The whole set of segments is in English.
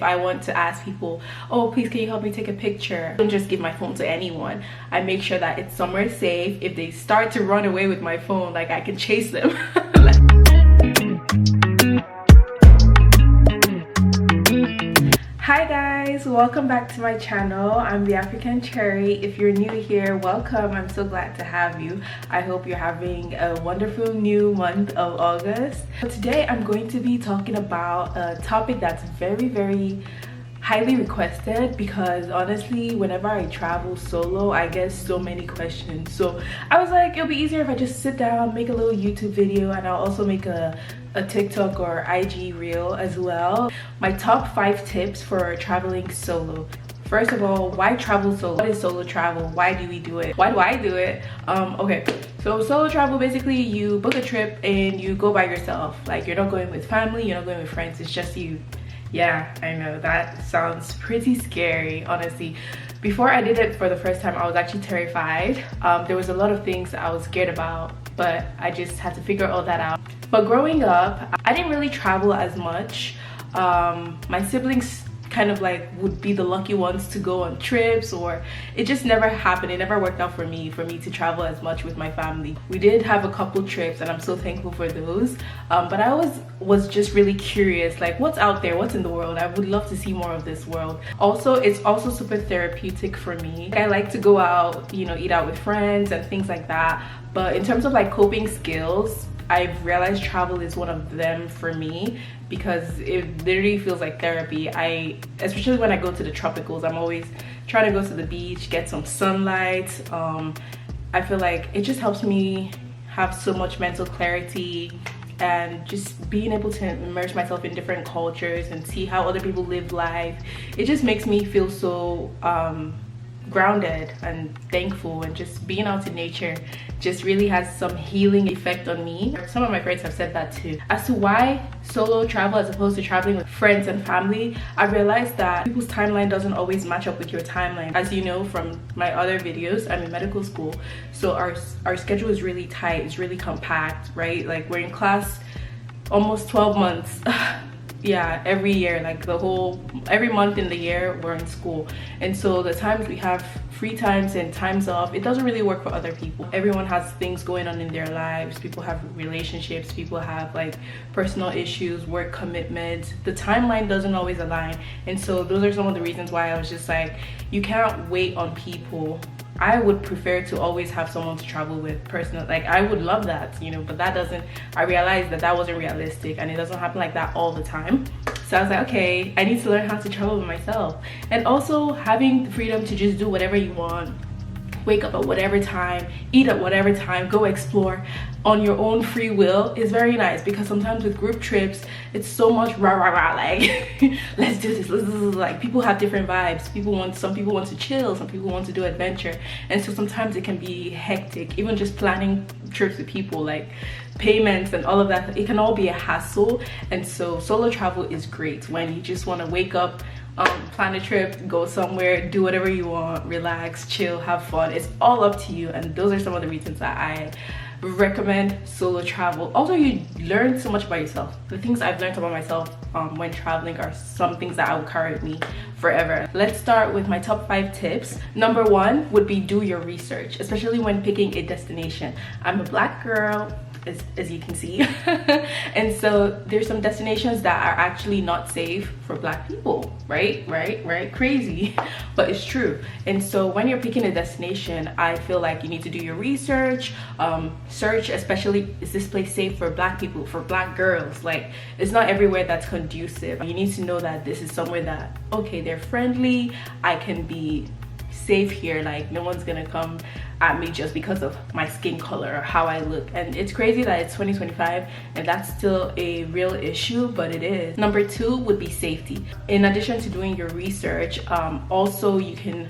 If I want to ask people, oh please can you help me take a picture, I don't just give my phone to anyone. I make sure that it's somewhere safe. If they start to run away with my phone, like I can chase them. Hi guys, welcome back to my channel. I'm the African Cherry. If you're new here, welcome. I'm so glad to have you. I hope you're having a wonderful new month of August. Today I'm going to be talking about a topic that's very highly requested, because honestly whenever I travel solo I get so many questions. So I was like, it'll be easier if I just sit down, make a little YouTube video, and I'll also make a TikTok or IG reel as well. My top 5 tips for traveling solo. First of all, why travel solo? What is solo travel? Why do we do it? Why do I do it? Okay, so solo travel, basically you book a trip and you go by yourself. Like, you're not going with family, you're not going with friends, it's just you. Yeah, I know that sounds pretty scary, honestly. Before I did it for the first time, I was actually terrified. There was a lot of things that I was scared about, but I just had to figure all that out. But growing up, I didn't really travel as much. My siblings kind of like would be the lucky ones to go on trips, or it just never happened. It never worked out for me to travel as much with my family. We did have a couple trips and I'm so thankful for those, but I was just really curious, like what's out there, what's in the world. I would love to see more of this world. Also, it's also super therapeutic for me. I like to go out, you know, eat out with friends and things like that, but in terms of like coping skills, I've realized travel is one of them for me, because it literally feels like therapy. Especially when I go to the tropicals, I'm always trying to go to the beach, get some sunlight. I feel like it just helps me have so much mental clarity, and just being able to immerse myself in different cultures and see how other people live life. It just makes me feel so grounded and thankful, and just being out in nature just really has some healing effect on me. Some of my friends have said that too. As to why solo travel as opposed to traveling with friends and family, I realized that people's timeline doesn't always match up with your timeline. As you know from my other videos, I'm in medical school, so our schedule is really tight, it's really compact, right? Like, we're in class almost 12 months. Yeah, every year, like every month in the year we're in school, and so the times we have free times and times off, it doesn't really work for other people. Everyone has things going on in their lives. People have relationships, people have like personal issues, work commitments. The timeline doesn't always align, and so those are some of the reasons why I was just like, you can't wait on people. I would prefer to always have someone to travel with personally. Like, I would love that, you know, but that doesn't, I realized that wasn't realistic, and it doesn't happen like that all the time. So I was like, okay, I need to learn how to travel with myself. And also having the freedom to just do whatever you want, wake up at whatever time, eat at whatever time, go explore on your own free will is very nice. Because sometimes with group trips, it's so much rah rah rah, like let's do this, like people have different vibes. Some people want to chill, some people want to do adventure, and so sometimes it can be hectic. Even just planning trips with people, like payments and all of that, it can all be a hassle. And so solo travel is great when you just want to wake up, plan a trip, go somewhere, do whatever you want, relax, chill, have fun. It's all up to you, and those are some of the reasons that I recommend solo travel. Also, you learn so much about yourself. The things I've learned about myself when traveling are some things that will carry me forever. Let's start with my top 5 tips. Number 1 would be do your research, especially when picking a destination. I'm a black girl, as you can see, and so there's some destinations that are actually not safe for black people, right? Crazy, but it's true. And so when you're picking a destination, I feel like you need to do your research. Search, especially, is this place safe for black people, for black girls? Like, it's not everywhere that's conducive. You need to know that this is somewhere that, okay, they're friendly, I can be safe here, like no one's gonna come at me just because of my skin color or how I look. And it's crazy that it's 2025 and that's still a real issue, but it is. Number 2 would be safety. In addition to doing your research, also you can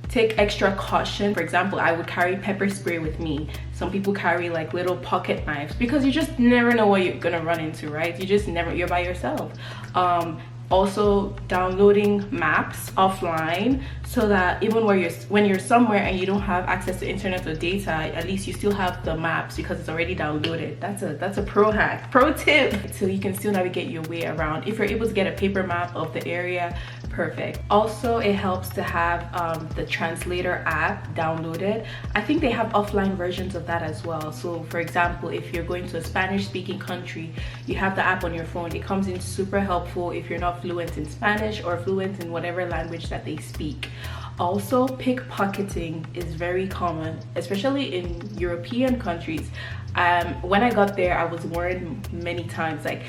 take extra caution. For example, I would carry pepper spray with me. Some people carry like little pocket knives, because you just never know what you're gonna run into, right? You just never, you're by yourself. Also downloading maps offline, so that even when you're somewhere and you don't have access to internet or data, at least you still have the maps because it's already downloaded. That's a pro hack, pro tip, so you can still navigate your way around. If you're able to get a paper map of the area, perfect. Also, it helps to have the translator app downloaded. I think they have offline versions of that as well. So for example, if you're going to a Spanish speaking country, you have the app on your phone. It comes in super helpful if you're not fluent in Spanish or fluent in whatever language that they speak. Also, pickpocketing is very common, especially in European countries. When I got there, I was warned many times, like,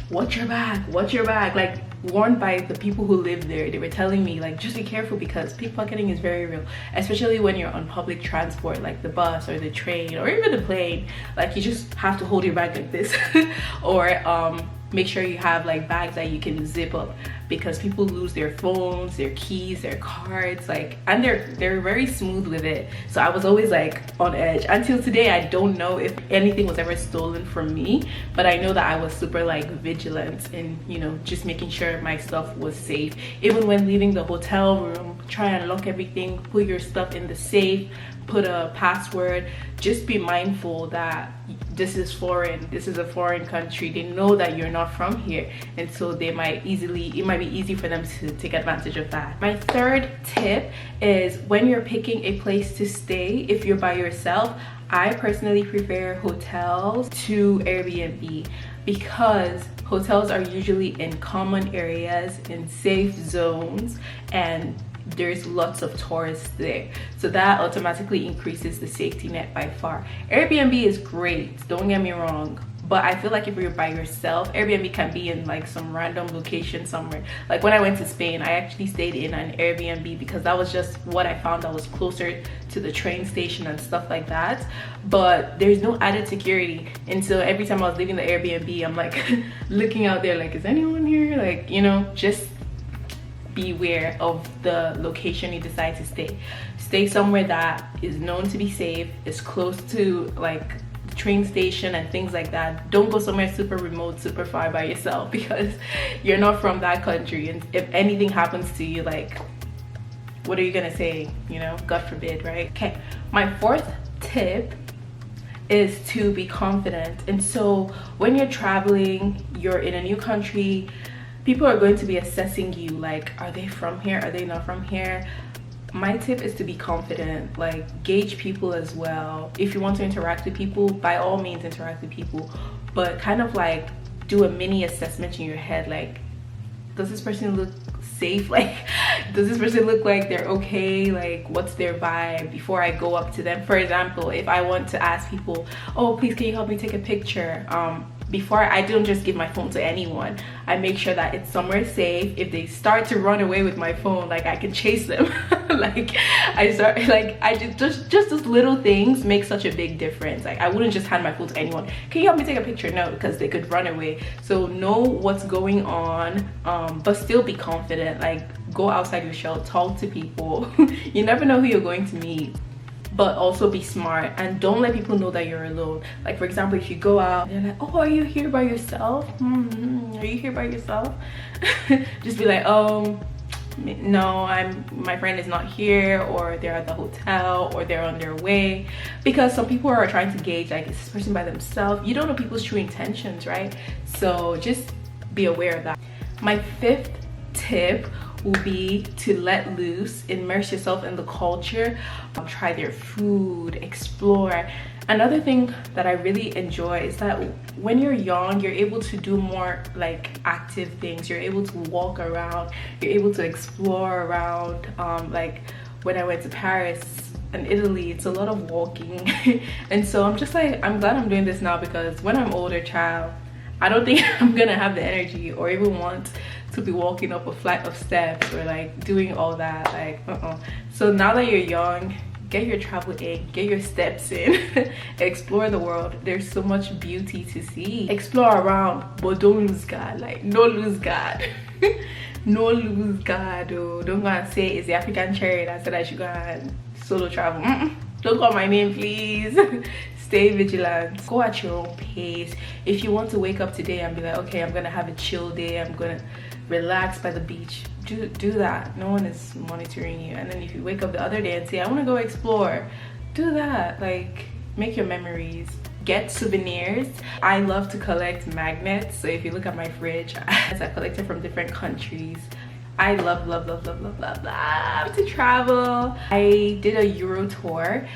watch your bag, like warned by the people who live there. They were telling me, like, just be careful because pickpocketing is very real, especially when you're on public transport, like the bus or the train or even the plane. Like, you just have to hold your bag like this or make sure you have like bags that you can zip up, because people lose their phones, their keys, their cards, like, and they're very smooth with it. So I was always like on edge. Until today, I don't know if anything was ever stolen from me, but I know that I was super like vigilant in, you know, just making sure my stuff was safe. Even when leaving the hotel room, try and lock everything, put your stuff in the safe, put a password. Just be mindful that this is foreign, this is a foreign country. They know that you're not from here, and so it might be easy for them to take advantage of that. My third tip is when you're picking a place to stay, if you're by yourself, I personally prefer hotels to Airbnb, because hotels are usually in common areas, in safe zones, and there's lots of tourists there, so that automatically increases the safety net by far. Airbnb is great, don't get me wrong, but I feel like if you're by yourself, Airbnb can be in like some random location somewhere. Like when I went to Spain, I actually stayed in an Airbnb because that was just what I found that was closer to the train station and stuff like that. But there's no added security, and so every time I was leaving the Airbnb, I'm like looking out there like, is anyone here? Like, you know, just beware of the location you decide to stay. Stay somewhere that is known to be safe, is close to like the train station and things like that. Don't go somewhere super remote, super far by yourself, because you're not from that country, and if anything happens to you, like, what are you gonna say? You know, God forbid, right? Okay, my fourth tip is to be confident. And so when you're traveling, you're in a new country, people are going to be assessing you, like, are they from here, are they not from here? My tip is to be confident, like gauge people as well. If you want to interact with people, by all means interact with people, but kind of like do a mini assessment in your head, like, does this person look safe? Like, does this person look like they're okay? Like, what's their vibe before I go up to them? For example, if I want to ask people, oh, please can you help me take a picture, before I don't just give my phone to anyone. I make sure that it's somewhere safe. If they start to run away with my phone, like, I can chase them. Like, just those little things make such a big difference. Like, I wouldn't just hand my phone to anyone. Can you help me take a picture? No, because they could run away. So know what's going on, but still be confident. Like, go outside your shell, talk to people. You never know who you're going to meet. But also be smart and don't let people know that you're alone. Like, for example, if you go out, they're like, oh, are you here by yourself? Are you here by yourself? Just be like, oh, no, my friend is not here, or they're at the hotel, or they're on their way. Because some people are trying to gauge, like, is this person by themselves? You don't know people's true intentions, right? So just be aware of that. My fifth tip will be to let loose, immerse yourself in the culture, try their food, explore. Another thing that I really enjoy is that when you're young, you're able to do more like active things. You're able to walk around, you're able to explore around. Like when I went to Paris and Italy, it's a lot of walking. And so I'm just like, I'm glad I'm doing this now, because when I'm older, child, I don't think I'm gonna have the energy or even want to be walking up a flight of steps or like doing all that, like So now that you're young, get your travel in, get your steps in. Explore the world. There's so much beauty to see. Explore around, but don't lose God. Like, no lose God. No lose God. Oh, don't go and say it's the African Cherry that said I should go and solo travel. Don't call my name, please. Stay vigilant, go at your own pace. If you want to wake up today and be like, okay, I'm gonna have a chill day, I'm gonna relax by the beach, do that. No one is monitoring you. And then if you wake up the other day and say, I want to go explore, do that. Like, make your memories. Get souvenirs. I love to collect magnets, so if you look at my fridge, I collected from different countries. I love to travel. I did a Euro tour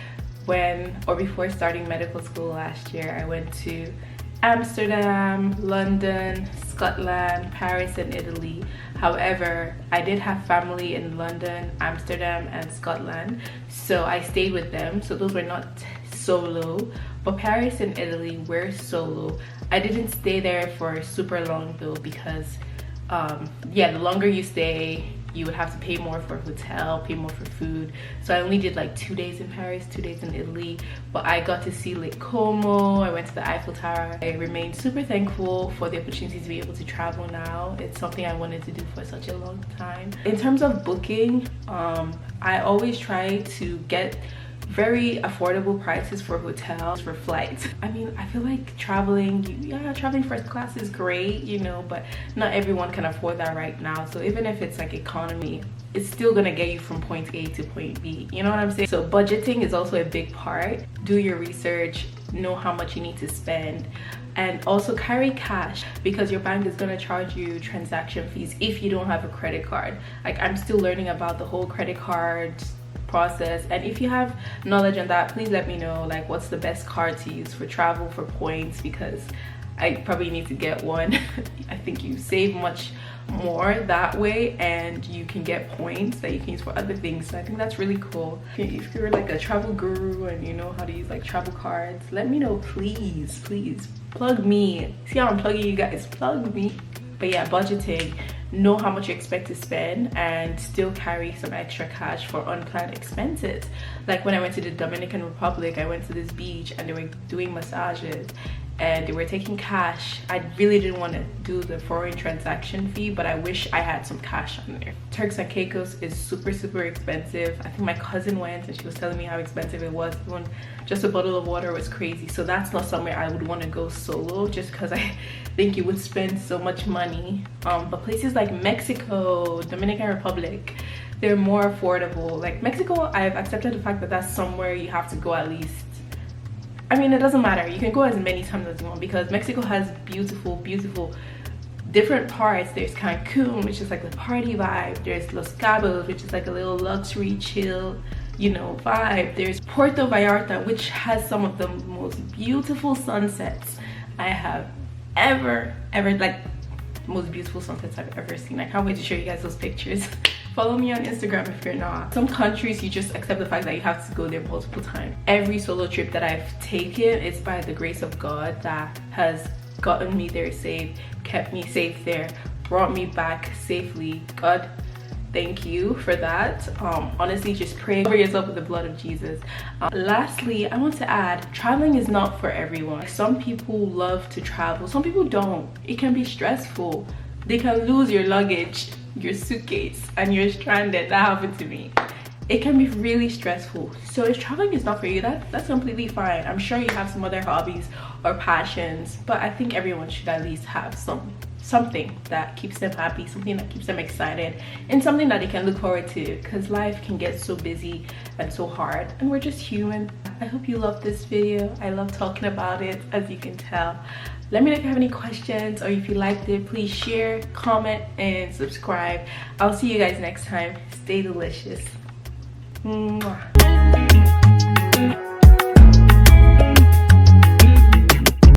before starting medical school last year. I went to Amsterdam, London, Scotland, Paris, and Italy. However, I did have family in London, Amsterdam, and Scotland, so I stayed with them. So those were not solo, but Paris and Italy were solo. I didn't stay there for super long though, because yeah, the longer you stay, you would have to pay more for a hotel, pay more for food. So I only did like 2 days in Paris, 2 days in Italy, but I got to see Lake Como. I went to the Eiffel Tower. I remain super thankful for the opportunity to be able to travel now. It's something I wanted to do for such a long time. In terms of booking, I always try to get very affordable prices for hotels, for flights. I mean, I feel like traveling first class is great, you know, but not everyone can afford that right now. So even if it's like economy, it's still gonna get you from point A to point B, you know what I'm saying? So budgeting is also a big part. Do your research, know how much you need to spend, and also carry cash, because your bank is gonna charge you transaction fees if you don't have a credit card. Like, I'm still learning about the whole credit card process, and if you have knowledge on that, please let me know, like, what's the best card to use for travel, for points, because I probably need to get one. I think you save much more that way, and you can get points that you can use for other things. So I think that's really cool. If you're like a travel guru and you know how to use like travel cards, let me know, please plug me. See how I'm plugging you guys, plug me. But yeah, budgeting, know how much you expect to spend and still carry some extra cash for unplanned expenses. Like when I went to the Dominican Republic, I went to this beach and they were doing massages and they were taking cash. I really didn't want to do the foreign transaction fee, but I wish I had some cash on there. Turks and Caicos is super expensive. I think my cousin went and she was telling me how expensive it was. Even just a bottle of water was crazy. So that's not somewhere I would want to go solo, just because I think you would spend so much money. But places like Mexico, Dominican Republic, they're more affordable. Like Mexico, I've accepted the fact that that's somewhere you have to go at least. I mean, it doesn't matter, you can go as many times as you want, because Mexico has beautiful different parts. There's Cancun, which is like the party vibe. There's Los Cabos, which is like a little luxury chill, you know, vibe. There's Puerto Vallarta, which has some of the most beautiful sunsets I have ever like most beautiful sunsets I've ever seen. I can't wait to show you guys those pictures. Follow me on Instagram if you're not. Some countries you just accept the fact that you have to go there multiple times. Every solo trip that I've taken is by the grace of God that has gotten me there safe, kept me safe there, brought me back safely. God, thank you for that. Honestly, just pray over yourself with the blood of Jesus. Lastly, I want to add, traveling is not for everyone. Some people love to travel, some people don't. It can be stressful. They can lose your luggage, your suitcase, and you're stranded. That happened to me. It can be really stressful. So if traveling is not for you, that's completely fine. I'm sure you have some other hobbies or passions, but I think everyone should at least have something that keeps them happy, something that keeps them excited, and something that they can look forward to, because life can get so busy and so hard, and we're just human. I hope you loved this video. I love talking about it, as you can tell. Let me know if you have any questions, or if you liked it. Please share, comment, and subscribe. I'll see you guys next time. Stay delicious. Mwah.